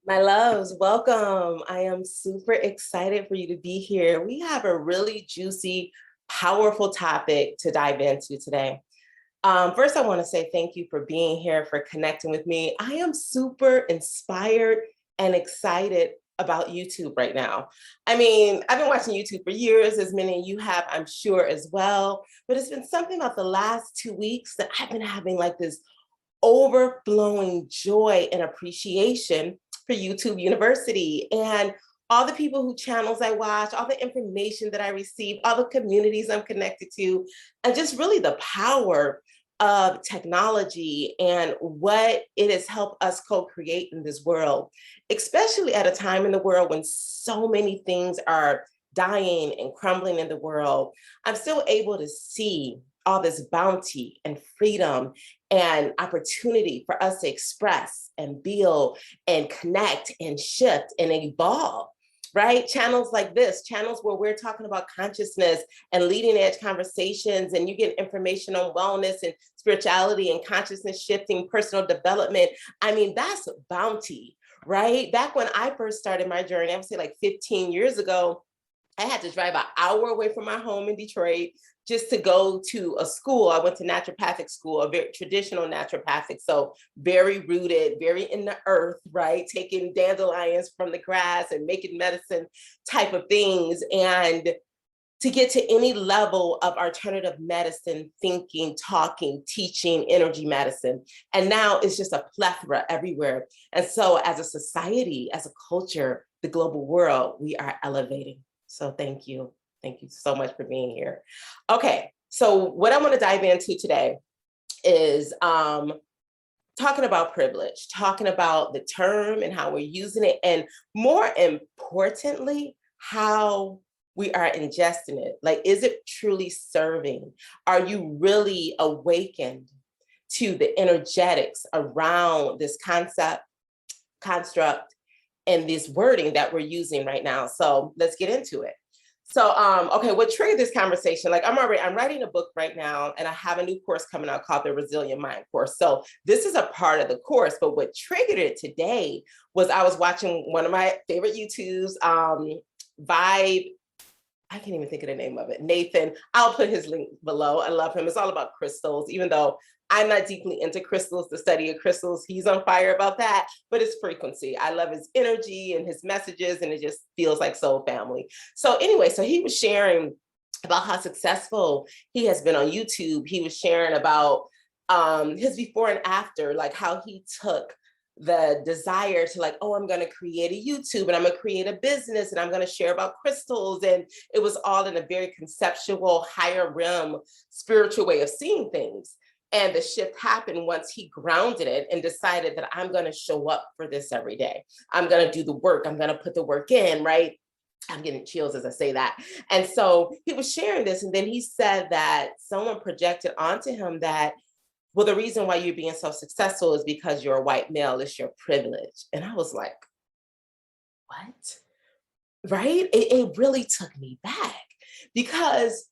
My loves, welcome. I am super excited for you to be here. We have a really juicy, powerful topic to dive into today. First, I want to say thank you for being here, for connecting with me. I am super inspired and excited about YouTube right now. I mean, I've been watching YouTube for years, as many of you have, I'm sure, as well. But it's been something about the last 2 weeks that I've been having like this overflowing joy and appreciation for YouTube University and all the people who channels I watch, all the information that I receive, all the communities I'm connected to, and just really the power of technology and what it has helped us co-create in this world, especially at a time in the world when so many things are dying and crumbling in the world. I'm still able to see all this bounty and freedom and opportunity for us to express and build and connect and shift and evolve, right? Channels like this, channels where we're talking about consciousness and leading edge conversations, and you get information on wellness and spirituality and consciousness shifting, personal development. I mean, that's bounty, right? Back when I first started my journey, I would say like 15 years ago, I had to drive an hour away from my home in Detroit just to go to a school. I went to naturopathic school, a very traditional naturopathic, so very rooted, very in the earth, right? Taking dandelions from the grass and making medicine type of things. And to get to any level of alternative medicine, thinking, talking, teaching, energy medicine. And now it's just a plethora everywhere. And so as a society, as a culture, the global world, we are elevating. So thank you. Thank you so much for being here. Okay, so what I want to dive into today is talking about privilege, talking about the term and how we're using it, and more importantly, how we are ingesting it. Like, is it truly serving? Are you really awakened to the energetics around this concept, construct, and this wording that we're using right now? So let's get into it. So, okay, what triggered this conversation? Like, I'm writing a book right now, and I have a new course coming out called the Resilient Mind course. So this is a part of the course, but what triggered it today was I was watching one of my favorite YouTubes, Vibe. I can't even think of the name of it. Nathan, I'll put his link below. I love him. It's all about crystals, even though I'm not deeply into crystals, the study of crystals. He's on fire about that, but it's frequency. I love his energy and his messages, and it just feels like soul family. So anyway, so he was sharing about how successful he has been on YouTube. He was sharing about his before and after, like how he took the desire to like, oh, I'm going to create a YouTube and I'm going to create a business and I'm going to share about crystals. And it was all in a very conceptual, higher realm, spiritual way of seeing things. And the shift happened once he grounded it and decided that I'm going to show up for this every day. I'm going to do the work. I'm going to put the work in, right? I'm getting chills as I say that. And so he was sharing this. And then he said that someone projected onto him that, well, the reason why you're being so successful is because you're a white male, it's your privilege. And I was like, what? Right? It really took me back because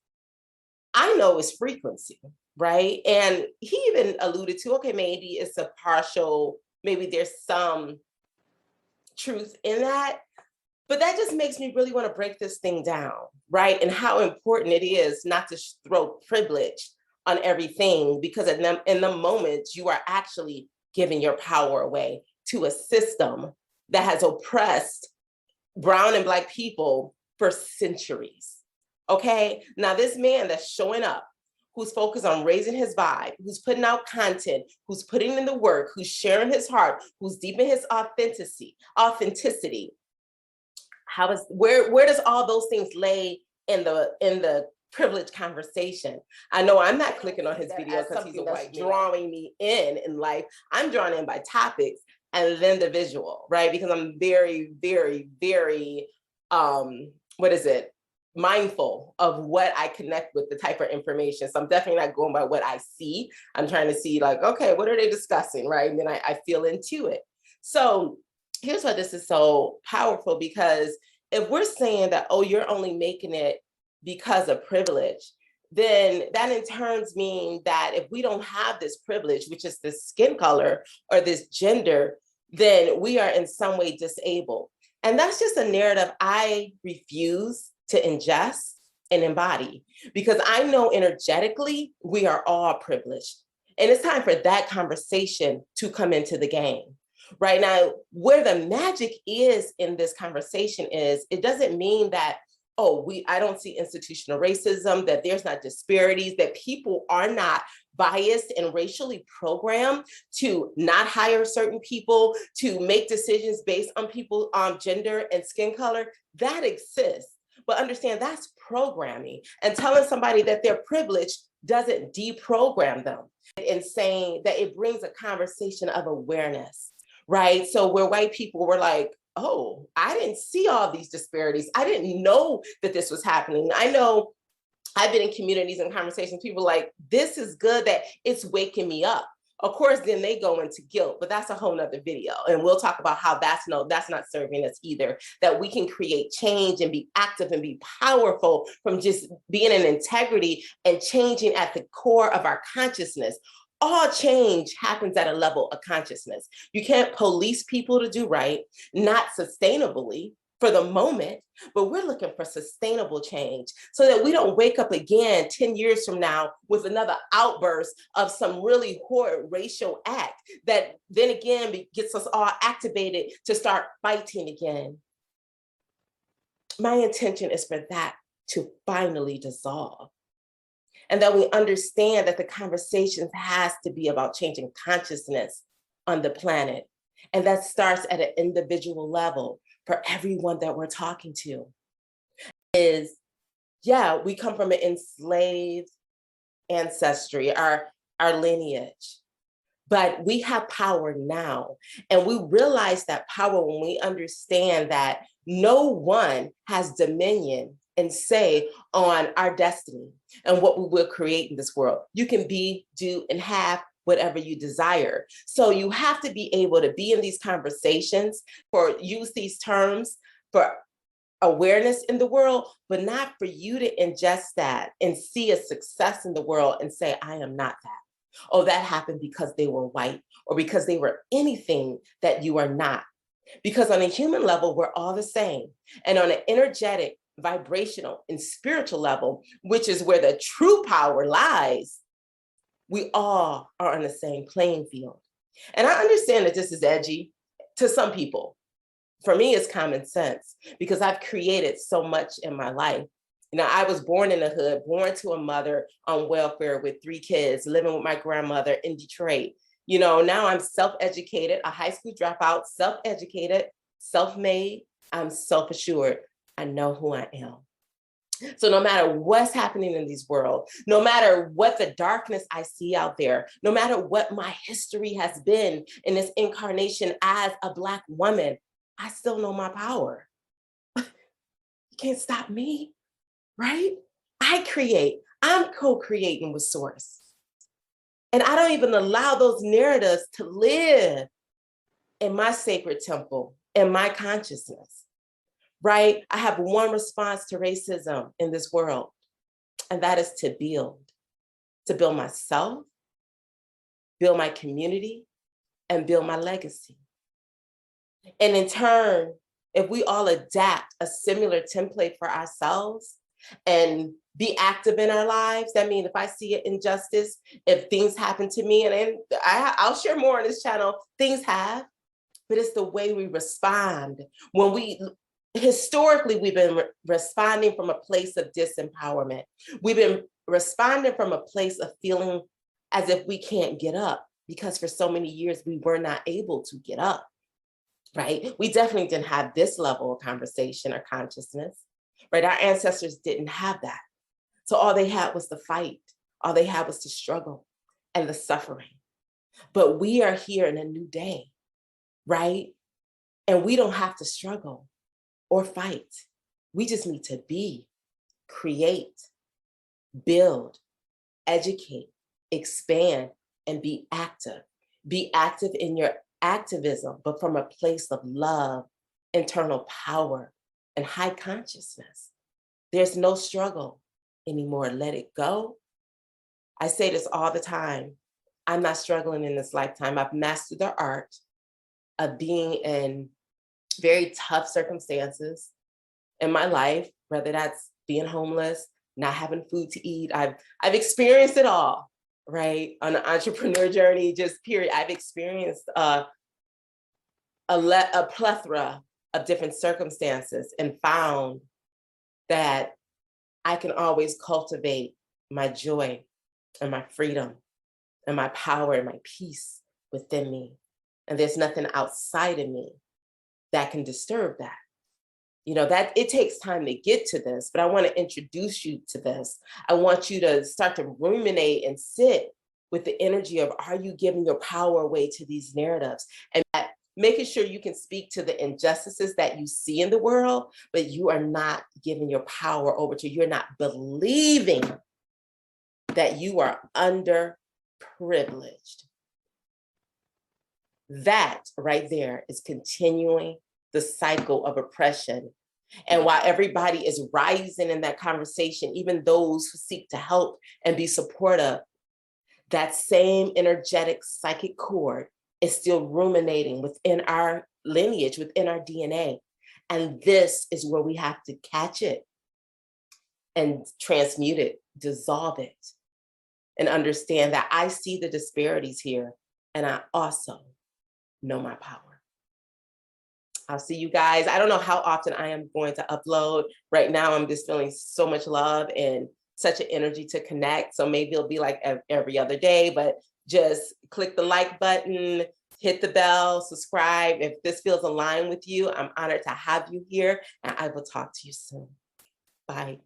I know it's frequency, right? And he even alluded to, okay, maybe it's a partial, maybe there's some truth in that. But that just makes me really want to break this thing down, right? And how important it is not to throw privilege on everything, because in the moment, you are actually giving your power away to a system that has oppressed brown and Black people for centuries. Okay, now this man that's showing up, who's focused on raising his vibe, who's putting out content, who's putting in the work, who's sharing his heart, who's deepening his authenticity. Where does all those things lay in the privilege conversation? I know I'm not clicking on his video because he's a white man drawing me in life. I'm drawn in by topics and then the visual, right? Because I'm very, very, very, mindful of what I connect with, the type of information. So I'm definitely not going by what I see. I'm trying to see like, okay, what are they discussing, right? And then I feel into it. So here's why this is so powerful, because if we're saying that, oh, you're only making it because of privilege, then that in turns mean that if we don't have this privilege, which is this skin color or this gender, then we are in some way disabled. And that's just a narrative I refuse to ingest and embody, because I know energetically we are all privileged. And it's time for that conversation to come into the game. Right now, where the magic is in this conversation is, it doesn't mean that, oh, I don't see institutional racism, that there's not disparities, that people are not biased and racially programmed to not hire certain people, to make decisions based on people, gender and skin color. That exists. But understand that's programming, and telling somebody that they're privileged doesn't deprogram them, and saying that it brings a conversation of awareness, right? So where white people were like, oh, I didn't see all these disparities. I didn't know that this was happening. I know I've been in communities and conversations, people like, this is good that it's waking me up. Of course, then they go into guilt, but that's a whole nother video. And we'll talk about how that's not serving us either, that we can create change and be active and be powerful from just being in integrity and changing at the core of our consciousness. All change happens at a level of consciousness. You can't police people to do right, not sustainably for the moment, but we're looking for sustainable change so that we don't wake up again 10 years from now with another outburst of some really horrid racial act that then again gets us all activated to start fighting again. My intention is for that to finally dissolve, and that we understand that the conversation has to be about changing consciousness on the planet. And that starts at an individual level for everyone that we're talking to. Is, yeah, we come from an enslaved ancestry, our lineage, but we have power now. And we realize that power when we understand that no one has dominion and say on our destiny and what we will create in this world. You can be, do, and have whatever you desire. So you have to be able to be in these conversations, for use these terms for awareness in the world, but not for you to ingest that and see a success in the world and say, I am not that. Oh, that happened because they were white, or because they were anything that you are not. Because on a human level, we're all the same. And on an energetic, vibrational, and spiritual level, which is where the true power lies, we all are on the same playing field. And I understand that this is edgy to some people. For me, it's common sense, because I've created so much in my life. You know, I was born in the hood, born to a mother on welfare with 3 kids, living with my grandmother in Detroit. You know, now I'm self-educated, a high school dropout, self-educated, self-made, I'm self-assured. I know who I am. So no matter what's happening in this world, no matter what the darkness I see out there, no matter what my history has been in this incarnation as a Black woman, I still know my power. You can't stop me, right? I create, I'm co-creating with Source. And I don't even allow those narratives to live in my sacred temple, in my consciousness, right? I have one response to racism in this world, and that is to build myself, build my community, and build my legacy. And in turn, if we all adapt a similar template for ourselves and be active in our lives, that means if I see an injustice, if things happen to me, and I'll share more on this channel, things have, but it's the way we respond. Historically, we've been responding from a place of disempowerment. We've been responding from a place of feeling as if we can't get up, because for so many years we were not able to get up, right? We definitely didn't have this level of conversation or consciousness, right? Our ancestors didn't have that. So all they had was the fight. All they had was the struggle and the suffering. But we are here in a new day, right? And we don't have to struggle or fight. We just need to be, create, build, educate, expand, and be active. Be active in your activism, but from a place of love, internal power, and high consciousness. There's no struggle anymore. Let it go. I say this all the time. I'm not struggling in this lifetime. I've mastered the art of being in very tough circumstances in my life, whether that's being homeless, not having food to eat. I've experienced it all, right? On an entrepreneur journey, just period. I've experienced a plethora of different circumstances and found that I can always cultivate my joy and my freedom and my power and my peace within me. And there's nothing outside of me that can disturb that. You know, that it takes time to get to this, but I want to introduce you to this. I want you to start to ruminate and sit with the energy of, are you giving your power away to these narratives? And that, making sure you can speak to the injustices that you see in the world, but you are not giving your power over to, you're not believing that you are underprivileged. That right there is continuing the cycle of oppression. And while everybody is rising in that conversation, even those who seek to help and be supportive, that same energetic psychic cord is still ruminating within our lineage, within our DNA. And this is where we have to catch it and transmute it, dissolve it, and understand that I see the disparities here, and I also know my power. I'll see you guys. I don't know how often I am going to upload. Right now, I'm just feeling so much love and such an energy to connect. So maybe it'll be like every other day, but just click the like button, hit the bell, subscribe. If this feels aligned with you, I'm honored to have you here, and I will talk to you soon. Bye.